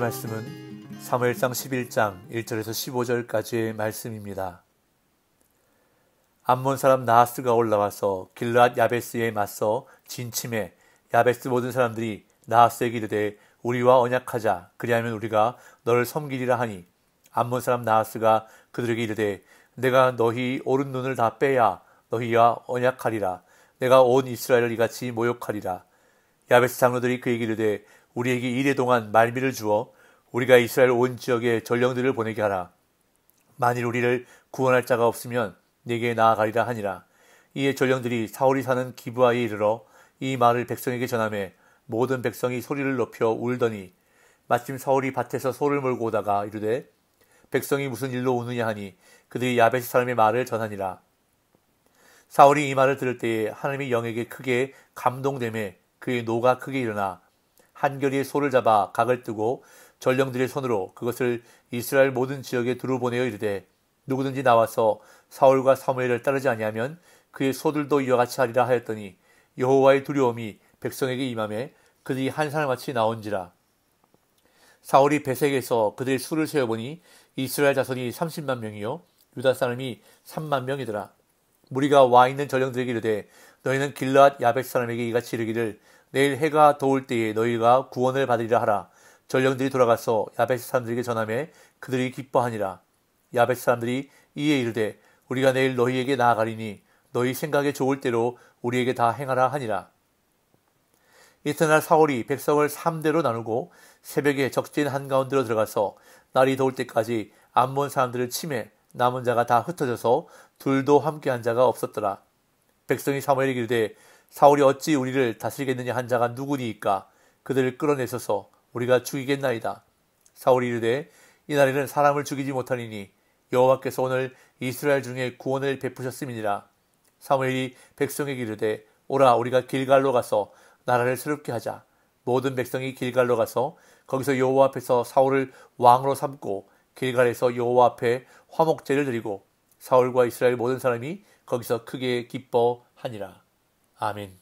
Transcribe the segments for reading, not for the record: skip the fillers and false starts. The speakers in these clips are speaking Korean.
말씀은 사무엘상 11장 1절에서 15절까지의 말씀입니다. 암몬 사람 나하스가 올라와서 길르앗 야베스에 맞서 진침해 야베스 모든 사람들이 나하스에게 이르되 우리와 언약하자. 그리하면 우리가 너를 섬기리라 하니 암몬 사람 나하스가 그들에게 이르되 내가 너희 오른 눈을 다 빼야 너희와 언약하리라. 내가 온 이스라엘을 이같이 모욕하리라. 야베스 장로들이 그에게 이르되 우리에게 이래 동안 말미를 주어 우리가 이스라엘 온 지역에 전령들을 보내게 하라. 만일 우리를 구원할 자가 없으면 네게 나아가리라 하니라. 이에 전령들이 사울이 사는 기브아에 이르러 이 말을 백성에게 전하매 모든 백성이 소리를 높여 울더니 마침 사울이 밭에서 소를 몰고 오다가 이르되 백성이 무슨 일로 우느냐 하니 그들이 야베스 사람의 말을 전하니라. 사울이 이 말을 들을 때에 하나님의 영에게 크게 감동되매 그의 노가 크게 일어나 한결이의 소를 잡아 각을 뜨고 전령들의 손으로 그것을 이스라엘 모든 지역에 두루 보내어 이르되 누구든지 나와서 사울과 사무엘을 따르지 아니하면 그의 소들도 이와 같이 하리라 하였더니 여호와의 두려움이 백성에게 임하매 그들이 한 사람같이 나온지라. 사울이 베색에서 그들의 수를 세어보니 이스라엘 자손이 30만 명이요 유다 사람이 3만 명이더라. 무리가 와 있는 전령들에게 이르되 너희는 길르앗 야베스 사람에게 이같이 이르기를 내일 해가 더울 때에 너희가 구원을 받으리라 하라. 전령들이 돌아가서 야베스 사람들에게 전하매 그들이 기뻐하니라. 야베스 사람들이 이에 이르되 우리가 내일 너희에게 나아가리니 너희 생각에 좋을 대로 우리에게 다 행하라 하니라. 이튿날 사울이 백성을 3대로 나누고 새벽에 적진 한가운데로 들어가서 날이 더울 때까지 암몬 사람들을 치매 남은 자가 다 흩어져서 둘도 함께한 자가 없었더라. 백성이 사무엘에게 이르되 사울이 어찌 우리를 다스리겠느냐 한 자가 누구니이까 그들을 끌어내소서 우리가 죽이겠나이다. 사울이 이르되 이날에는 사람을 죽이지 못하리니 여호와께서 오늘 이스라엘 중에 구원을 베푸셨음이니라. 사무엘이 백성에게 이르되 오라 우리가 길갈로 가서 나라를 새롭게 하자. 모든 백성이 길갈로 가서 거기서 여호와 앞에서 사울을 왕으로 삼고 길갈에서 여호와 앞에 화목제를 드리고 사울과 이스라엘 모든 사람이 거기서 크게 기뻐하니라. 아멘.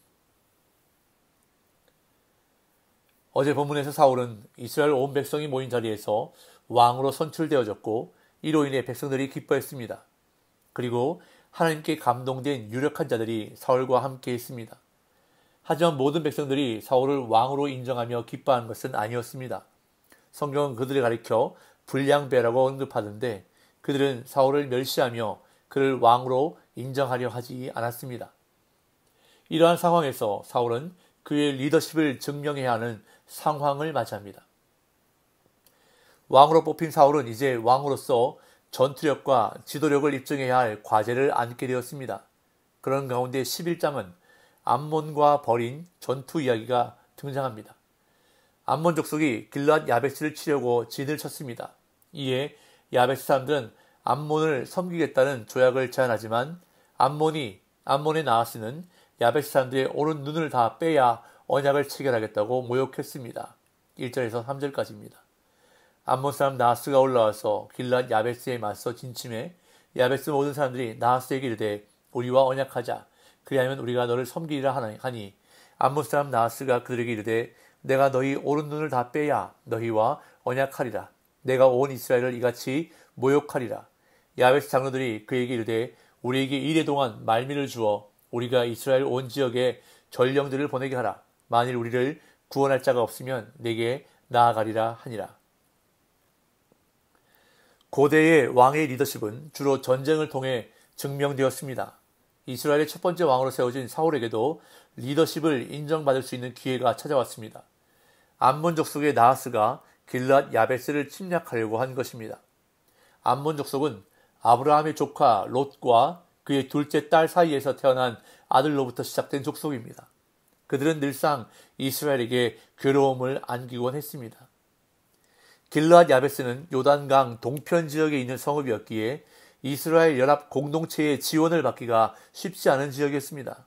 어제 본문에서 사울은 이스라엘 온 백성이 모인 자리에서 왕으로 선출되어졌고 이로 인해 백성들이 기뻐했습니다. 그리고 하나님께 감동된 유력한 자들이 사울과 함께 했습니다. 하지만 모든 백성들이 사울을 왕으로 인정하며 기뻐한 것은 아니었습니다. 성경은 그들을 가리켜 불량배라고 언급하던데 그들은 사울을 멸시하며 그를 왕으로 인정하려 하지 않았습니다. 이러한 상황에서 사울은 그의 리더십을 증명해야 하는 상황을 맞이합니다. 왕으로 뽑힌 사울은 이제 왕으로서 전투력과 지도력을 입증해야 할 과제를 안게 되었습니다. 그런 가운데 11장은 암몬과 벌인 전투 이야기가 등장합니다. 암몬 족속이 길르앗 야베스를 치려고 진을 쳤습니다. 이에 야베스 사람들은 암몬을 섬기겠다는 조약을 제안하지만 암몬의 나하스는 야베스 사람들의 오른 눈을 다 빼야 언약을 체결하겠다고 모욕했습니다. 1절에서 3절까지입니다. 암몬 사람 나하스가 올라와서 길르앗 야베스에 맞서 진침해 야베스 모든 사람들이 나하스에게 이르되 우리와 언약하자. 그리하면 우리가 너를 섬기리라 하니 암몬 사람 나하스가 그들에게 이르되 내가 너희 오른 눈을 다 빼야 너희와 언약하리라. 내가 온 이스라엘을 이같이 모욕하리라. 야베스 장로들이 그에게 이르되 우리에게 이래 동안 말미를 주어 우리가 이스라엘 온 지역에 전령들을 보내게 하라. 만일 우리를 구원할 자가 없으면 내게 나아가리라 하니라. 고대의 왕의 리더십은 주로 전쟁을 통해 증명되었습니다. 이스라엘의 첫 번째 왕으로 세워진 사울에게도 리더십을 인정받을 수 있는 기회가 찾아왔습니다. 암몬 족속의 나하스가 길르앗 야베스를 침략하려고 한 것입니다. 암몬 족속은 아브라함의 조카 롯과 그의 둘째 딸 사이에서 태어난 아들로부터 시작된 족속입니다. 그들은 늘상 이스라엘에게 괴로움을 안기곤 했습니다. 길르앗 야베스는 요단강 동편 지역에 있는 성읍이었기에 이스라엘 연합 공동체의 지원을 받기가 쉽지 않은 지역이었습니다.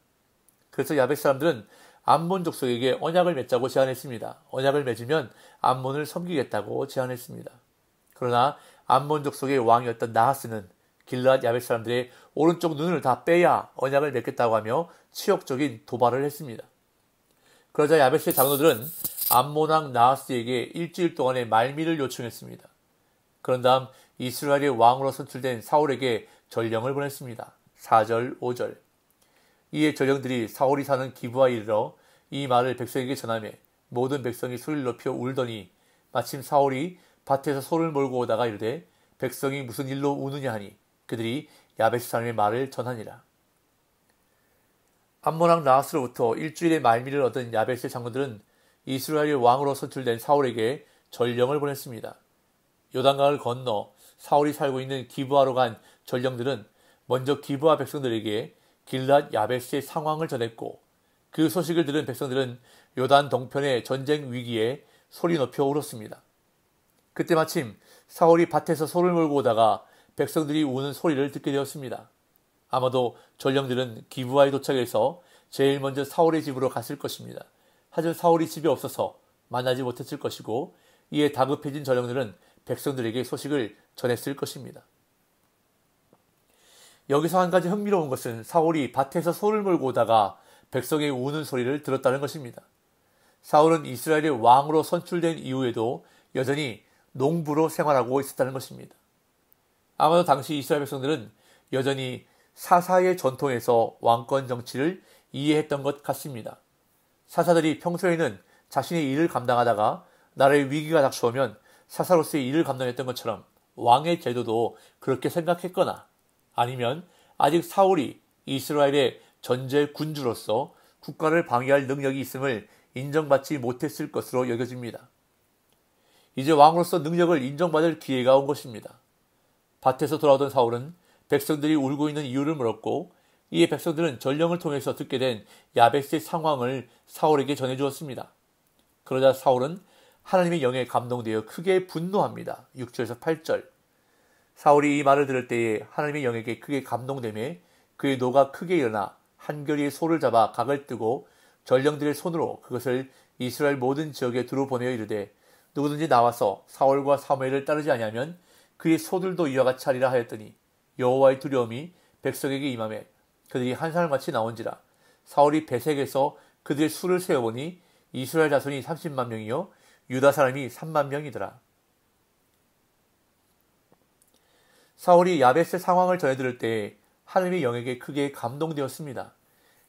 그래서 야베스 사람들은 암몬 족속에게 언약을 맺자고 제안했습니다. 언약을 맺으면 암몬을 섬기겠다고 제안했습니다. 그러나 암몬 족속의 왕이었던 나하스는 길르앗 야베스 사람들의 오른쪽 눈을 다 빼야 언약을 맺겠다고 하며 치욕적인 도발을 했습니다. 그러자 야베스의 장로들은 암몬 왕 나하스에게 일주일 동안의 말미를 요청했습니다. 그런 다음 이스라엘의 왕으로 선출된 사울에게 전령을 보냈습니다. 4절, 5절. 이에 전령들이 사울이 사는 기브아에 이르러 이 말을 백성에게 전하며 모든 백성이 소리를 높여 울더니 마침 사울이 밭에서 소를 몰고 오다가 이르되 백성이 무슨 일로 우느냐 하니 그들이 야베스 사람의 말을 전하니라. 암몬 왕 나하스로부터 일주일의 말미를 얻은 야베스의 장군들은 이스라엘의 왕으로 선출된 사울에게 전령을 보냈습니다. 요단강을 건너 사울이 살고 있는 기브아로 간 전령들은 먼저 기브아 백성들에게 길랏 야베스의 상황을 전했고 그 소식을 들은 백성들은 요단 동편의 전쟁 위기에 소리 높여 울었습니다. 그때 마침 사울이 밭에서 소를 몰고 오다가 백성들이 우는 소리를 듣게 되었습니다. 아마도 전령들은 기브아에 도착해서 제일 먼저 사울의 집으로 갔을 것입니다. 하지만 사울이 집에 없어서 만나지 못했을 것이고 이에 다급해진 전령들은 백성들에게 소식을 전했을 것입니다. 여기서 한 가지 흥미로운 것은 사울이 밭에서 소를 몰고 오다가 백성의 우는 소리를 들었다는 것입니다. 사울은 이스라엘의 왕으로 선출된 이후에도 여전히 농부로 생활하고 있었다는 것입니다. 아마도 당시 이스라엘 백성들은 여전히 사사의 전통에서 왕권 정치를 이해했던 것 같습니다. 사사들이 평소에는 자신의 일을 감당하다가 나라의 위기가 닥쳐오면 사사로서의 일을 감당했던 것처럼 왕의 제도도 그렇게 생각했거나 아니면 아직 사울이 이스라엘의 전제 군주로서 국가를 방해할 능력이 있음을 인정받지 못했을 것으로 여겨집니다. 이제 왕으로서 능력을 인정받을 기회가 온 것입니다. 밭에서 돌아오던 사울은 백성들이 울고 있는 이유를 물었고 이에 백성들은 전령을 통해서 듣게 된 야베스의 상황을 사울에게 전해주었습니다. 그러자 사울은 하나님의 영에 감동되어 크게 분노합니다. 6절에서 8절. 사울이 이 말을 들을 때에 하나님의 영에게 크게 감동되며 그의 노가 크게 일어나 한 겨리의 소를 잡아 각을 뜨고 전령들의 손으로 그것을 이스라엘 모든 지역에 두루 보내어 이르되 누구든지 나와서 사울과 사무엘을 따르지 아니하면 그의 소들도 이와 같이 하리라 하였더니 여호와의 두려움이 백성에게 임하매 그들이 한 사람같이 나온지라. 사울이 베색에서 그들의 수를 세어보니 이스라엘 자손이 30만 명이요 유다 사람이 3만 명이더라. 사울이 야베스의 상황을 전해들을 때 하나님의 영에게 크게 감동되었습니다.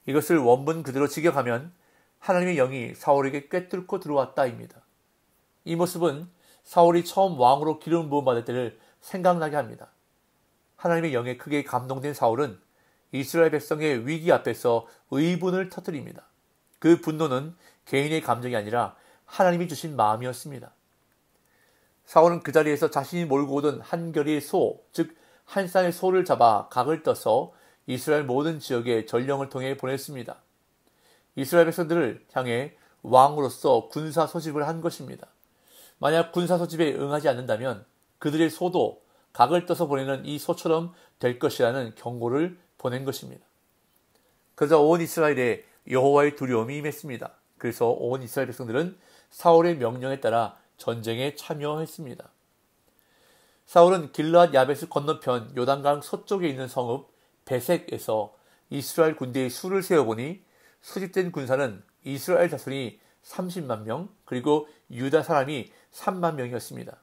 이것을 원문 그대로 직역하면 하나님의 영이 사울에게 꿰뚫고 들어왔다입니다. 이 모습은 사울이 처음 왕으로 기름 부음 받을 때를 생각나게 합니다. 하나님의 영에 크게 감동된 사울은 이스라엘 백성의 위기 앞에서 의분을 터뜨립니다. 그 분노는 개인의 감정이 아니라 하나님이 주신 마음이었습니다. 사울은 그 자리에서 자신이 몰고 오던 한 겨리의 소, 즉 한 쌍의 소를 잡아 각을 떠서 이스라엘 모든 지역에 전령을 통해 보냈습니다. 이스라엘 백성들을 향해 왕으로서 군사 소집을 한 것입니다. 만약 군사 소집에 응하지 않는다면 그들의 소도 각을 떠서 보내는 이 소처럼 될 것이라는 경고를 보낸 것입니다. 그러자 온 이스라엘에 여호와의 두려움이 임했습니다. 그래서 온 이스라엘 백성들은 사울의 명령에 따라 전쟁에 참여했습니다. 사울은 길랏 야베스 건너편 요단강 서쪽에 있는 성읍 베색에서 이스라엘 군대의 수를 세어보니 소집된 군사는 이스라엘 자손이 30만 명 그리고 유다 사람이 3만 명이었습니다.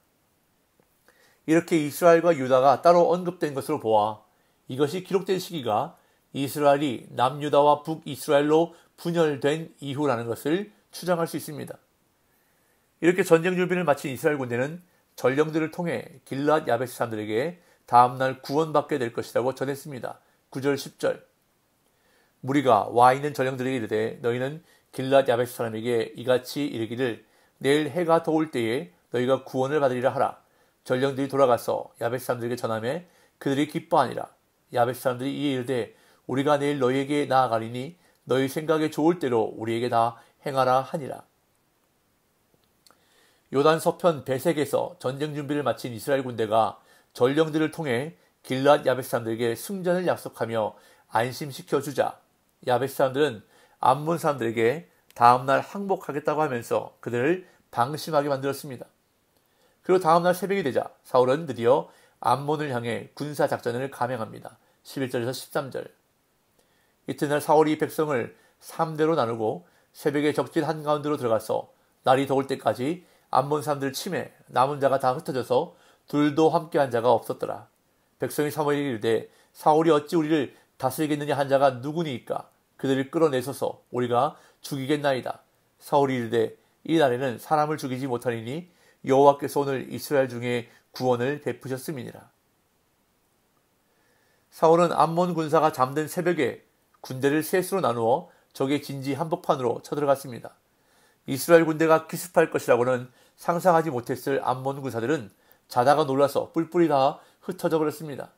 이렇게 이스라엘과 유다가 따로 언급된 것으로 보아 이것이 기록된 시기가 이스라엘이 남유다와 북이스라엘로 분열된 이후라는 것을 추정할 수 있습니다. 이렇게 전쟁 준비를 마친 이스라엘 군대는 전령들을 통해 길랏 야베스 사람들에게 다음날 구원받게 될 것이라고 전했습니다. 9절 10절. 무리가 와 있는 전령들에게 이르되 너희는 길랏 야베스 사람에게 이같이 이르기를 내일 해가 더울 때에 너희가 구원을 받으리라 하라. 전령들이 돌아가서 야베스 사람들에게 전하며 그들이 기뻐하니라. 야베스 사람들이 이에 이르되 우리가 내일 너희에게 나아가리니 너희 생각에 좋을 대로 우리에게 다 행하라 하니라. 요단 서편 베색에서 전쟁 준비를 마친 이스라엘 군대가 전령들을 통해 길랏 야베스 사람들에게 승전을 약속하며 안심시켜 주자 야베스 사람들은 암몬 사람들에게 다음날 항복하겠다고 하면서 그들을 방심하게 만들었습니다. 그리고 다음날 새벽이 되자 사울은 드디어 암몬을 향해 군사작전을 감행합니다. 11절에서 13절. 이튿날 사울이 백성을 3대로 나누고 새벽에 적진 한가운데로 들어가서 날이 더울 때까지 암몬 사람들 침에 남은 자가 다 흩어져서 둘도 함께한 자가 없었더라. 백성이 사무엘에게 이르되 사울이 어찌 우리를 다스리겠느냐 한 자가 누구니이까 그들을 끌어내소서 우리가 죽이겠나이다. 사울이 이르되 이 날에는 사람을 죽이지 못하리니 여호와께서 오늘 이스라엘 중에 구원을 베푸셨음이니라. 사울은 암몬 군사가 잠든 새벽에 군대를 셋으로 나누어 적의 진지 한복판으로 쳐들어갔습니다. 이스라엘 군대가 기습할 것이라고는 상상하지 못했을 암몬 군사들은 자다가 놀라서 뿔뿔이 다 흩어져 버렸습니다.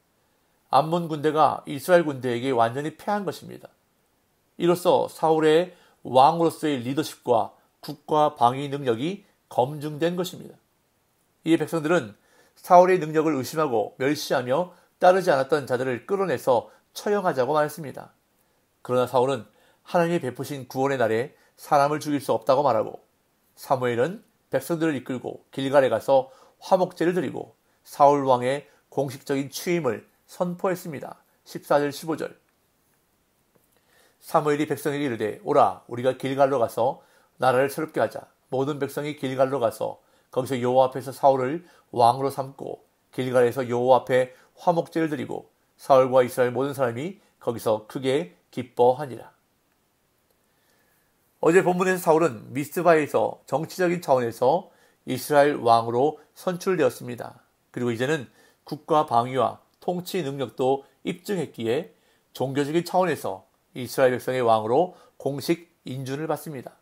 암몬 군대가 이스라엘 군대에게 완전히 패한 것입니다. 이로써 사울의 왕으로서의 리더십과 국가 방위 능력이 검증된 것입니다. 이에 백성들은 사울의 능력을 의심하고 멸시하며 따르지 않았던 자들을 끌어내서 처형하자고 말했습니다. 그러나 사울은 하나님이 베푸신 구원의 날에 사람을 죽일 수 없다고 말하고 사무엘은 백성들을 이끌고 길갈에 가서 화목제를 드리고 사울 왕의 공식적인 취임을 선포했습니다. 14절 15절. 사무엘이 백성에게 이르되 오라 우리가 길갈로 가서 나라를 새롭게 하자. 모든 백성이 길갈로 가서 거기서 여호와 앞에서 사울을 왕으로 삼고 길갈에서 여호와 앞에 화목제를 드리고 사울과 이스라엘 모든 사람이 거기서 크게 기뻐하니라. 어제 본문에서 사울은 미스바에서 정치적인 차원에서 이스라엘 왕으로 선출되었습니다. 그리고 이제는 국가 방위와 통치 능력도 입증했기에 종교적인 차원에서 이스라엘 백성의 왕으로 공식 인준을 받습니다.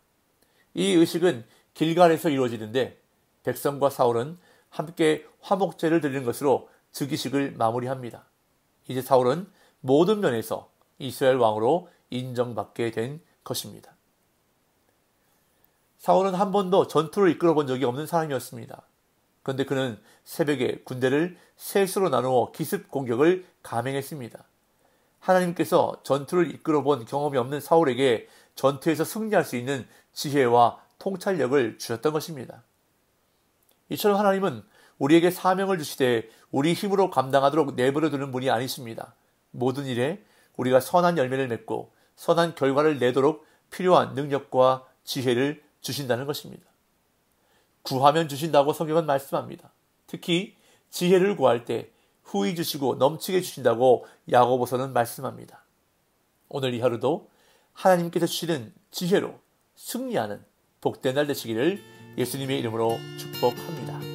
이 의식은 길갈에서 이루어지는데 백성과 사울은 함께 화목제를 드리는 것으로 즉위식을 마무리합니다. 이제 사울은 모든 면에서 이스라엘 왕으로 인정받게 된 것입니다. 사울은 한 번도 전투를 이끌어 본 적이 없는 사람이었습니다. 그런데 그는 새벽에 군대를 셋으로 나누어 기습 공격을 감행했습니다. 하나님께서 전투를 이끌어 본 경험이 없는 사울에게 전투에서 승리할 수 있는 지혜와 통찰력을 주셨던 것입니다. 이처럼 하나님은 우리에게 사명을 주시되 우리 힘으로 감당하도록 내버려 두는 분이 아니십니다. 모든 일에 우리가 선한 열매를 맺고 선한 결과를 내도록 필요한 능력과 지혜를 주신다는 것입니다. 구하면 주신다고 성경은 말씀합니다. 특히 지혜를 구할 때 후히 주시고 넘치게 주신다고 야고보서는 말씀합니다. 오늘 이 하루도 하나님께서 주시는 지혜로 승리하는 복된 날 되시기를 예수님의 이름으로 축복합니다.